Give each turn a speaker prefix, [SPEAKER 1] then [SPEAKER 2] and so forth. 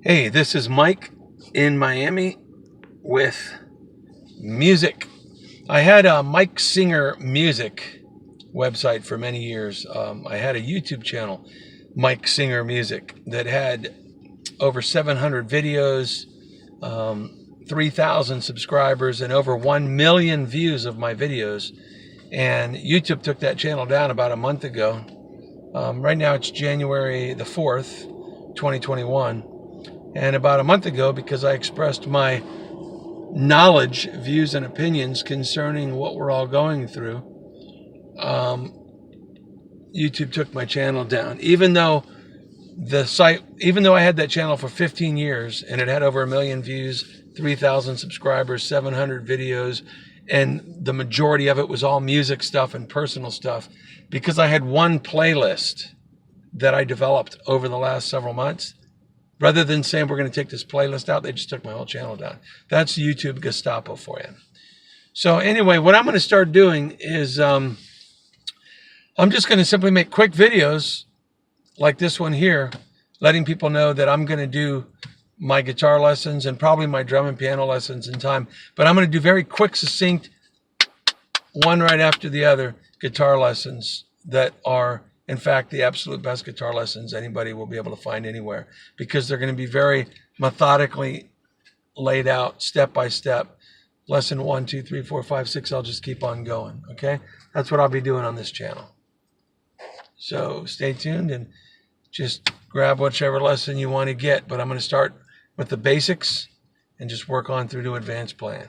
[SPEAKER 1] Hey, this is Mike in Miami with music. I had a Mike Singer Music website for many years. I had a YouTube channel, Mike Singer Music, that had over 700 videos, 3,000 subscribers, and over 1 million views of my videos. And YouTube took that channel down about a month ago. Right now it's January the 4th, 2021. And about a month ago, because I expressed my knowledge, views, and opinions concerning what we're all going through, YouTube took my channel down. Even though I had that channel for 15 years and it had over 1 million views, 3,000 subscribers, 700 videos, and the majority of it was all music stuff and personal stuff, because I had one playlist that I developed over the last several months. Rather than saying we're going to take this playlist out, they just took my whole channel down. That's YouTube Gestapo for you. So anyway, what I'm going to start doing is I'm just going to simply make quick videos like this one here, letting people know that I'm going to do my guitar lessons and probably my drum and piano lessons in time. But I'm going to do very quick, succinct, one right after the other guitar lessons that are, in fact, the absolute best guitar lessons anybody will be able to find anywhere, because they're going to be very methodically laid out, step by step. Lesson 1, 2, 3, 4, 5, 6. I'll just keep on going. Okay, that's what I'll be doing on this channel. So stay tuned and just grab whichever lesson you want to get. But I'm going to start with the basics and just work on through to advanced plan.